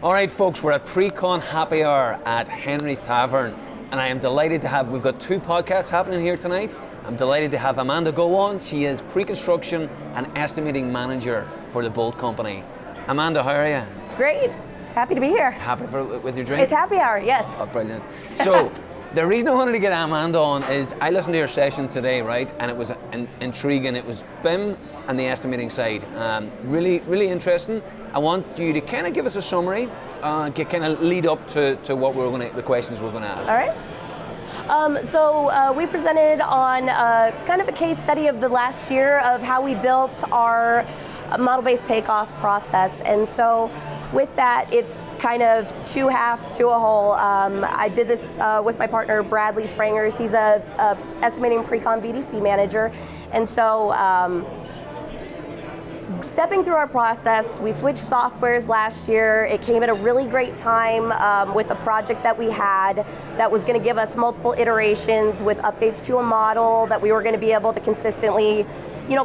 All right, folks, we're at Precon Happy Hour at Henry's Tavern, and I am delighted to have, we've got two podcasts happening here tonight. I'm delighted to have Amanda go on. She is Preconstruction and Estimating Manager for the Boldt Company. Amanda, how are you? Great. Happy to be here. Happy with your drink? It's happy hour, yes. Oh, brilliant. So, the reason I wanted to get Amanda on is I listened to your session today, right? And it was intriguing. It was BIM and the estimating side. Really interesting. I want you to kind of give us a summary, kind of lead up to what the questions we're going to ask. All right. So we presented on kind of a case study of the last year of how we built our model-based takeoff process. And so with that, it's kind of two halves to a whole. I did this with my partner, Bradley Sprangers. He's a estimating Precon VDC manager. And so stepping through our process, we switched softwares last year. It came at a really great time with a project that we had that was going to give us multiple iterations with updates to a model that we were going to be able to consistently,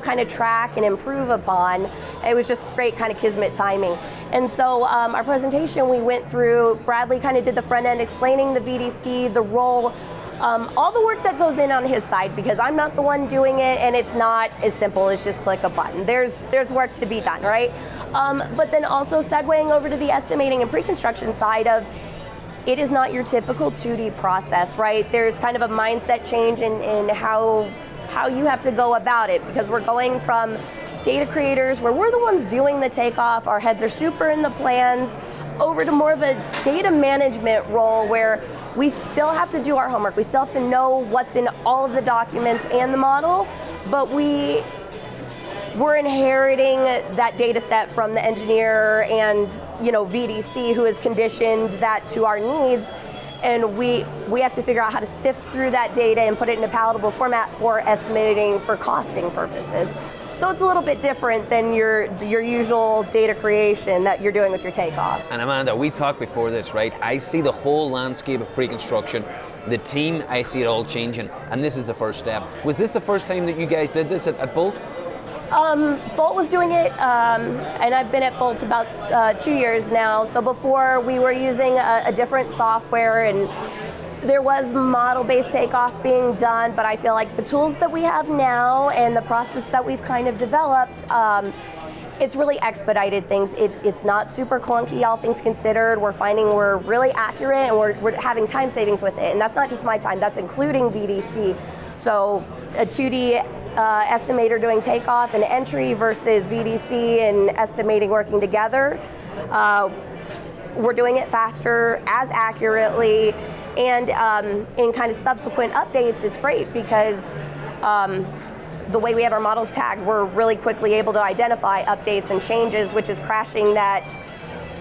kind of track and improve upon. It was just great kind of kismet timing. And so our presentation, we went through, Bradley kind of did the front end explaining the VDC, the role, all the work that goes in on his side, because I'm not the one doing it, and it's not as simple as just click a button. There's work to be done, right? But then also segueing over to the estimating and pre-construction side of, it is not your typical 2D process, right? There's kind of a mindset change in how you have to go about it, because we're going from data creators, where we're the ones doing the takeoff, our heads are super in the plans, over to more of a data management role where we still have to do our homework. We still have to know what's in all of the documents and the model, but we're inheriting that data set from the engineer and VDC who has conditioned that to our needs. And we have to figure out how to sift through that data and put it in a palatable format for estimating for costing purposes. So it's a little bit different than your usual data creation that you're doing with your takeoff. And Amanda, we talked before this, right? I see the whole landscape of pre-construction. The team, I see it all changing, and this is the first step. Was this the first time that you guys did this at Boldt? Boldt was doing it, and I've been at Boldt about 2 years now. So before, we were using a different software, and there was model-based takeoff being done, but I feel like the tools that we have now and the process that we've kind of developed, it's really expedited things. It's not super clunky, all things considered. We're finding we're really accurate, and we're having time savings with it. And that's not just my time, that's including VDC. So a 2D estimator doing takeoff and entry versus VDC and estimating working together. We're doing it faster, as accurately, and in kind of subsequent updates, it's great because the way we have our models tagged, we're really quickly able to identify updates and changes, which is crashing that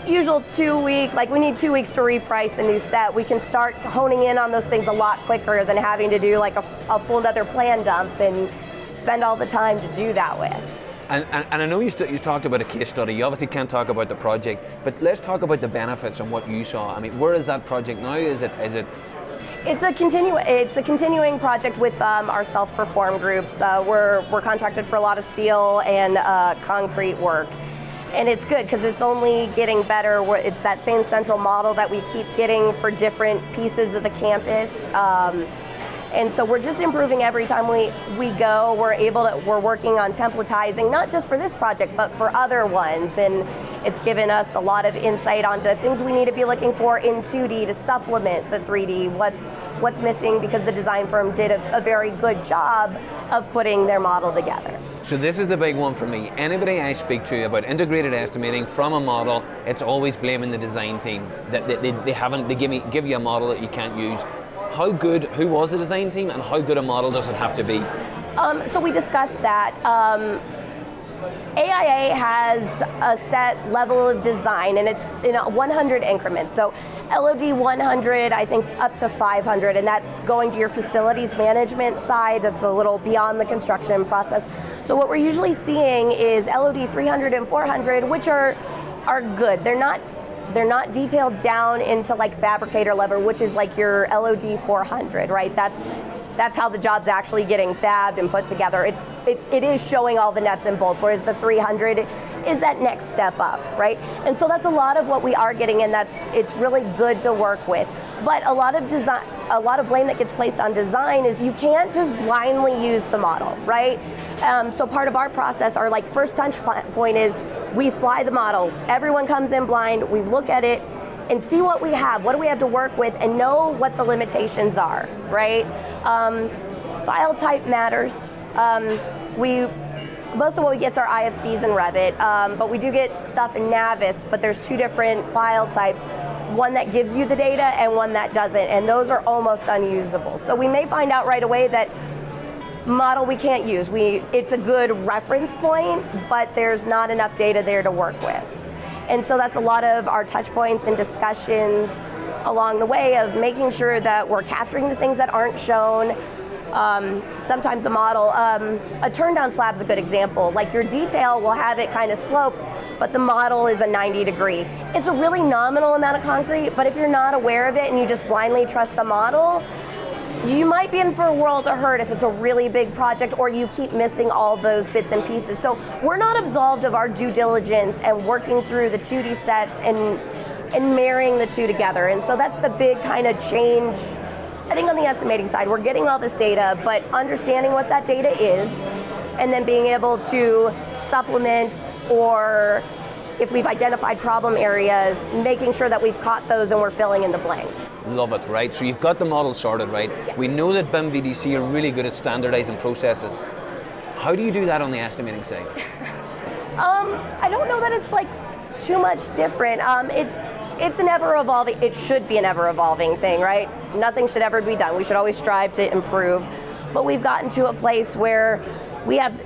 usual 2 week, like we need 2 weeks to reprice a new set. We can start honing in on those things a lot quicker than having to do like a full another plan dump and spend all the time to do that with. And I know you talked about a case study. You obviously can't talk about the project, but let's talk about the benefits and what you saw. I mean, where is that project now? Is it? It's a continuing project with our self-perform groups. We're contracted for a lot of steel and concrete work. And it's good because it's only getting better. It's that same central model that we keep getting for different pieces of the campus. And so we're just improving every time we go. We're working on templatizing, not just for this project, but for other ones. And it's given us a lot of insight onto things we need to be looking for in 2D to supplement the 3D, what's missing, because the design firm did a very good job of putting their model together. So this is the big one for me. Anybody I speak to about integrated estimating from a model, it's always blaming the design team. That they give you a model that you can't use. Who was the design team, and how good a model does it have to be? So we discussed that. AIA has a set level of design, and it's in 100 increments. So LOD 100, I think up to 500, and that's going to your facilities management side. That's a little beyond the construction process. So what we're usually seeing is LOD 300 and 400, which are good. They're not detailed down into like fabricator level, which is like your LOD 400, right? That's that's how the job's actually getting fabbed and put together. It is showing all the nuts and bolts, whereas the 300 is that next step up, right? And so that's a lot of what we are getting, and it's really good to work with. But a lot of blame that gets placed on design is you can't just blindly use the model, right? So part of our process, our like first touch point is we fly the model. Everyone comes in blind, we look at it, and see what we have, what do we have to work with, and know what the limitations are, right? File type matters. Most of what we get is our IFCs and Revit, but we do get stuff in Navis, but there's two different file types, one that gives you the data and one that doesn't, and those are almost unusable. So we may find out right away that model we can't use. It's a good reference point, but there's not enough data there to work with. And so that's a lot of our touch points and discussions along the way of making sure that we're capturing the things that aren't shown. Sometimes a model, a turn down slab's a good example. Like your detail will have it kind of slope, but the model is a 90 degree. It's a really nominal amount of concrete, but if you're not aware of it and you just blindly trust the model, you might be in for a world of hurt if it's a really big project or you keep missing all those bits and pieces. So we're not absolved of our due diligence and working through the 2D sets and marrying the two together. And so that's the big kind of change. I think on the estimating side, we're getting all this data, but understanding what that data is and then being able to supplement, or if we've identified problem areas, making sure that we've caught those and we're filling in the blanks. Love it, right? So you've got the model sorted, right? Yeah. We know that BIM VDC are really good at standardizing processes. How do you do that on the estimating side? I don't know that it's like too much different. It's an ever-evolving, it should be an ever-evolving thing, right? Nothing should ever be done. We should always strive to improve. But we've gotten to a place where we have,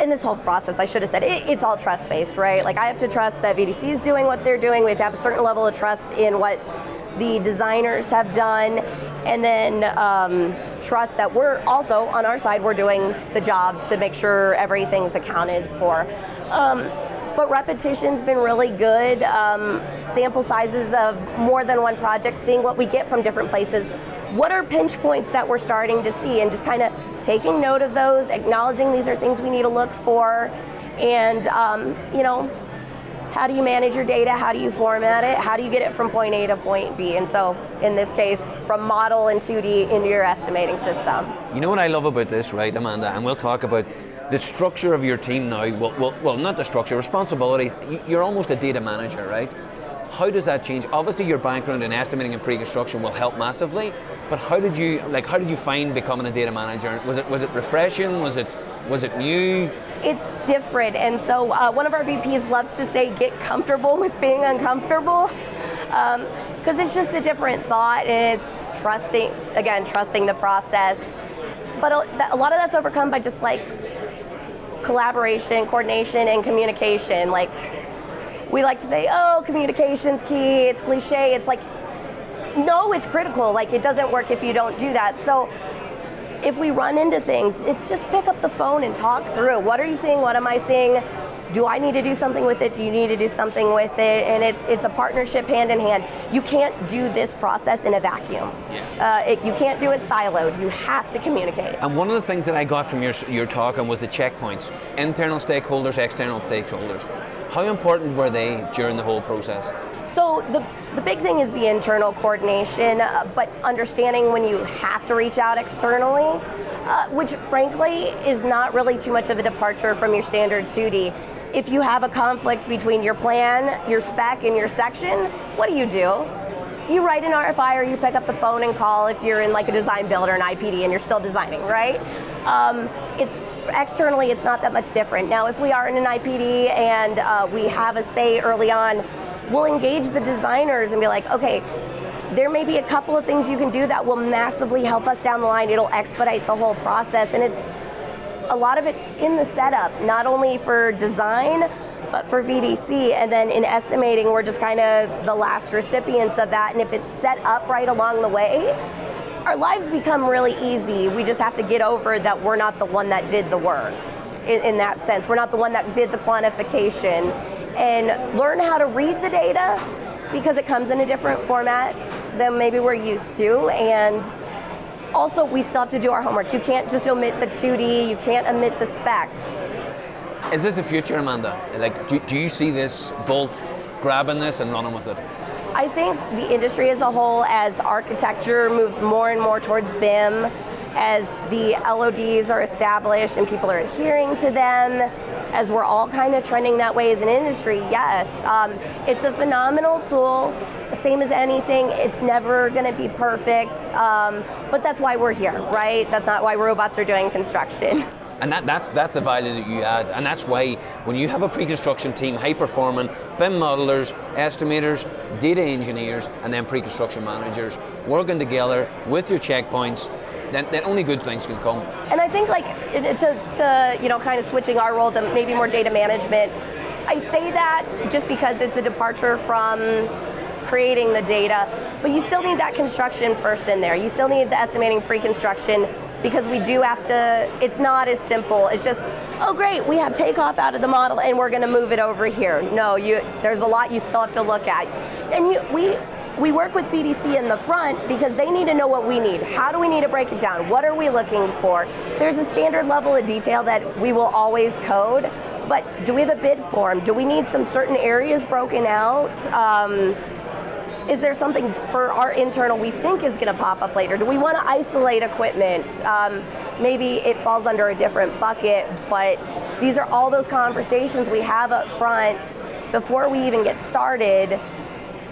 in this whole process, I should have said, it's all trust-based, right? Like I have to trust that VDC is doing what they're doing. We have to have a certain level of trust in what the designers have done, and then trust that we're also, on our side, we're doing the job to make sure everything's accounted for. But repetition's been really good. Sample sizes of more than one project, seeing what we get from different places. What are pinch points that we're starting to see, and just kind of taking note of those, acknowledging these are things we need to look for, and how do you manage your data? How do you format it? How do you get it from point A to point B? And so, in this case, from model and 2D into your estimating system. You know what I love about this, right, Amanda? And we'll talk about the structure of your team now. Well, not the structure, responsibilities. You're almost a data manager, right? How does that change? Obviously, your background in estimating and pre-construction will help massively. But how did you find becoming a data manager? Was it refreshing? Was it new? It's different, and so one of our VPs loves to say, get comfortable with being uncomfortable, because it's just a different thought, and it's trusting the process. But a lot of that's overcome by just like collaboration, coordination, and communication. Like we like to say, oh, communication's key, it's cliche. It's like, no, it's critical. Like it doesn't work if you don't do that. So if we run into things, it's just pick up the phone and talk through. What are you seeing? What am I seeing? Do I need to do something with it? Do you need to do something with it? And it's a partnership hand in hand. You can't do this process in a vacuum. Yeah. You can't do it siloed. You have to communicate. And one of the things that I got from your talk was the checkpoints. Internal stakeholders, external stakeholders. How important were they during the whole process? So the big thing is the internal coordination, but understanding when you have to reach out externally, which frankly is not really too much of a departure from your standard 2D. If you have a conflict between your plan, your spec, and your section, what do? You write an RFI or you pick up the phone and call if you're in like a design build or an IPD and you're still designing, right? Externally, it's not that much different. Now, if we are in an IPD and we have a say early on, we'll engage the designers and be like, okay, there may be a couple of things you can do that will massively help us down the line. It'll expedite the whole process, and a lot of it's in the setup, not only for design, but for VDC, and then in estimating, we're just kind of the last recipients of that, and if it's set up right along the way, our lives become really easy. We just have to get over that we're not the one that did the work, in that sense. We're not the one that did the quantification, and learn how to read the data, because it comes in a different format than maybe we're used to, and Also, we still have to do our homework. You can't just omit the 2D, you can't omit the specs. Is this the future, Amanda? Like, do you see this Boldt grabbing this and running with it? I think the industry as a whole, as architecture moves more and more towards BIM, as the LODs are established and people are adhering to them, as we're all kind of trending that way as an industry, yes. It's a phenomenal tool, same as anything. It's never going to be perfect, but that's why we're here, right? That's not why robots are doing construction. And that's the value that you add, and that's why when you have a pre-construction team, high-performing BIM modelers, estimators, data engineers, and then pre-construction managers working together with your checkpoints, then only good things can come. And I think, like, to kind of switching our role to maybe more data management, I say that just because it's a departure from creating the data, but you still need that construction person there. You still need the estimating pre-construction, because we do have to, it's not as simple as just, oh great, we have takeoff out of the model and we're going to move it over here. No, there's a lot you still have to look at. And we work with VDC in the front because they need to know what we need. How do we need to break it down? What are we looking for? There's a standard level of detail that we will always code, but do we have a bid form? Do we need some certain areas broken out? Is there something for our internal we think is going to pop up later? Do we want to isolate equipment? Maybe it falls under a different bucket, but these are all those conversations we have up front before we even get started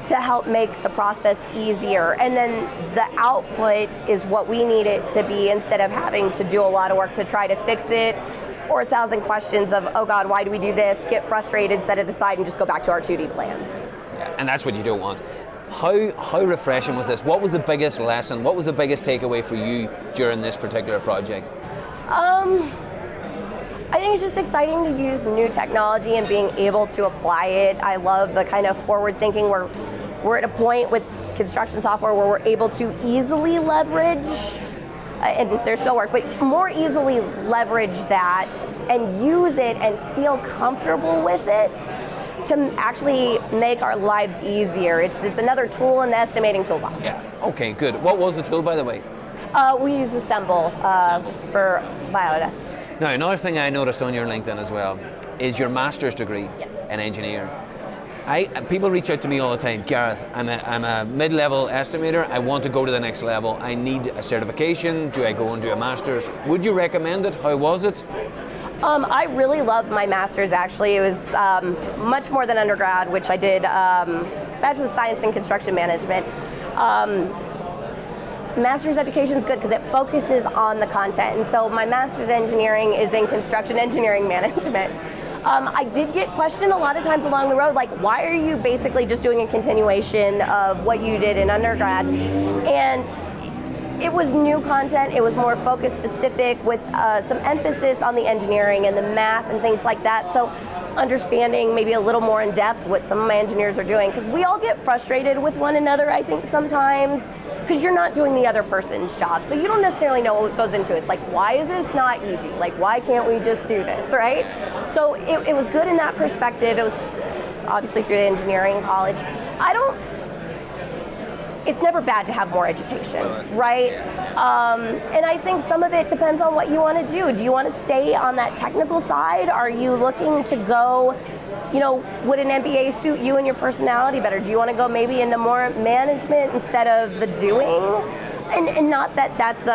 to help make the process easier. And then the output is what we need it to be, instead of having to do a lot of work to try to fix it, or 1,000 questions of, oh God, why do we do this? Get frustrated, set it aside, and just go back to our 2D plans. Yeah, and that's what you don't want. How refreshing was this? What was the biggest lesson? What was the biggest takeaway for you during this particular project? I think it's just exciting to use new technology and being able to apply it. I love the kind of forward thinking where we're at a point with construction software where we're able to easily leverage, and there's still work, but more easily leverage that and use it and feel comfortable with it to actually make our lives easier. It's another tool in the estimating toolbox. Yeah. Okay, good. What was the tool, by the way? We use Assemble for Autodesk. Now, another thing I noticed on your LinkedIn as well is your master's degree in engineering. People reach out to me all the time, Gareth, I'm a mid-level estimator, I want to go to the next level, I need a certification, do I go and do a master's? Would you recommend it? How was it? I really loved my master's, actually. It was much more than undergrad, which I did Bachelor of Science in Construction Management. Master's education is good because it focuses on the content, and so my master's engineering is in construction engineering management. I did get questioned a lot of times along the road, like, why are you basically just doing a continuation of what you did in undergrad? And it was new content, it was more focus specific with some emphasis on the engineering and the math and things like that. So understanding maybe a little more in depth what some of my engineers are doing, because we all get frustrated with one another, I think, sometimes, because you're not doing the other person's job. So you don't necessarily know what goes into it. It's like, why is this not easy? Like, why can't we just do this, right? So it was good in that perspective. It was obviously through the engineering college. It's never bad to have more education, right? And I think some of it depends on what you want to do. Do you want to stay on that technical side? Are you looking to go, would an MBA suit you and your personality better? Do you want to go maybe into more management instead of the doing? And not that that's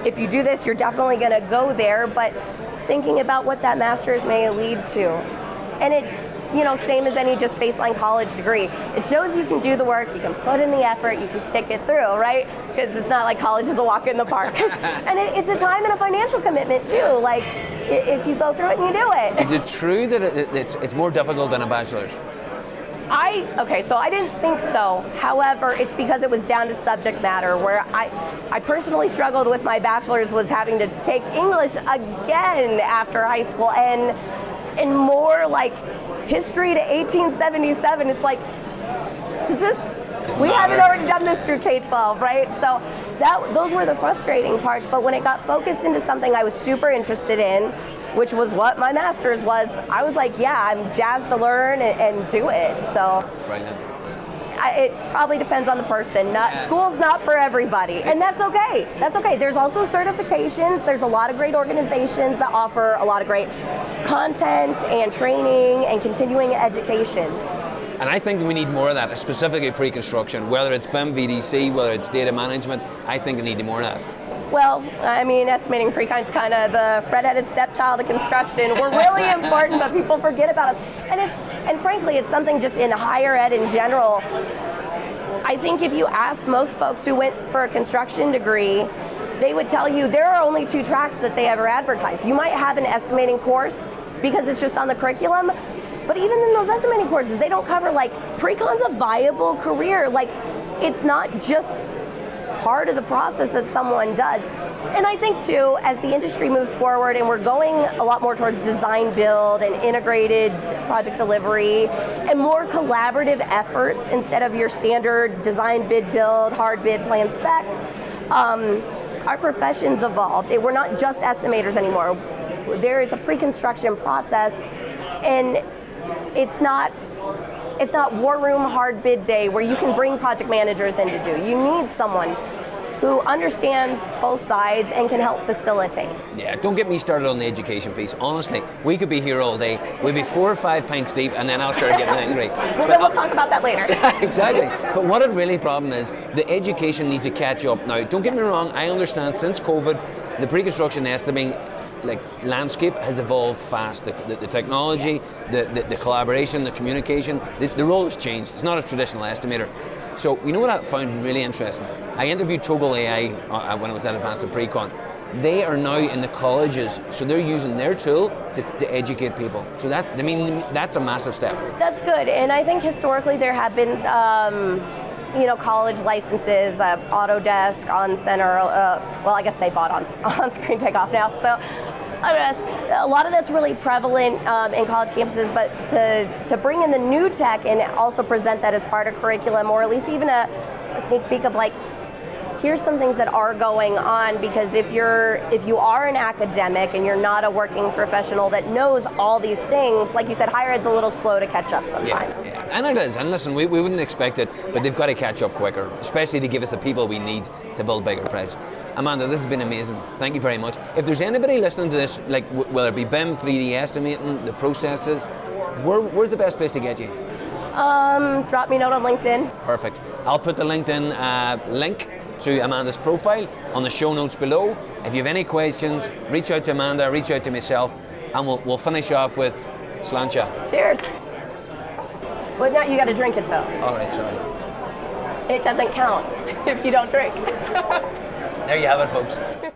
if you do this, you're definitely going to go there, but thinking about what that master's may lead to. And it's, same as any just baseline college degree. It shows you can do the work, you can put in the effort, you can stick it through, right? Because it's not like college is a walk in the park. And it's a time and a financial commitment too. Like, if you go through it and you do it. Is it true that it's more difficult than a bachelor's? So I didn't think so. However, it's because it was down to subject matter, where I personally struggled with my bachelor's, was having to take English again after high school, and more like history to 1877. It's like, we haven't already done this through K-12, right? So those were the frustrating parts, but when it got focused into something I was super interested in, which was what my master's was, I was like, yeah, I'm jazzed to learn and do it. So Brilliant. It probably depends on the person. School's not for everybody, and that's okay. That's okay. There's also certifications. There's a lot of great organizations that offer a lot of great content and training and continuing education. And I think we need more of that, specifically pre-construction, whether it's BIM, VDC, whether it's data management. I think we need more of that. Well, I mean, estimating precon's kind of the red-headed stepchild of construction. We're really important, but people forget about us. And frankly, it's something just in higher ed in general. I think if you ask most folks who went for a construction degree, they would tell you there are only 2 tracks that they ever advertise. You might have an estimating course because it's just on the curriculum, but even in those estimating courses, they don't cover like precon's a viable career. Like, it's not just part of the process that someone does. And I think too, as the industry moves forward and we're going a lot more towards design build and integrated project delivery and more collaborative efforts instead of your standard design bid build, hard bid plan spec, our profession's evolved. We're not just estimators anymore. There is a pre-construction process, and it's not war room hard bid day where you can bring project managers in to do. You need someone who understands both sides and can help facilitate. Yeah, don't get me started on the education piece. Honestly, we could be here all day. We'd be 4 or 5 pints deep, and then I'll start getting angry. Well, then we'll talk about that later. Exactly. But what it really problem is, the education needs to catch up. Now, don't get me wrong, I understand since COVID, the pre-construction estimating landscape has evolved fast. The technology, the collaboration, the communication, the role has changed. It's not a traditional estimator. So you know what I found really interesting? I interviewed Toggle AI when I was at Advancing Precon. They are now in the colleges, so they're using their tool to educate people. So that's a massive step. That's good, and I think historically there have been college licenses, Autodesk, OnCenter, well, I guess they bought on-screen takeoff now, so a lot of that's really prevalent in college campuses, but to bring in the new tech and also present that as part of curriculum, or at least even a sneak peek of like, here's some things that are going on, because if you are an academic and you're not a working professional that knows all these things, like you said, higher ed's a little slow to catch up sometimes. Yeah. And it is, and listen, we wouldn't expect it, but they've got to catch up quicker, especially to give us the people we need to build bigger projects. Amanda, this has been amazing. Thank you very much. If there's anybody listening to this, like whether it be BIM, 3D estimating, the processes, where's the best place to get you? Drop me a note on LinkedIn. Perfect. I'll put the LinkedIn link to Amanda's profile on the show notes below. If you have any questions, reach out to Amanda, reach out to myself, and we'll finish off with sláinte. Cheers. Well, now you got to drink it though. All right, sorry. It doesn't count if you don't drink. There you have it, folks.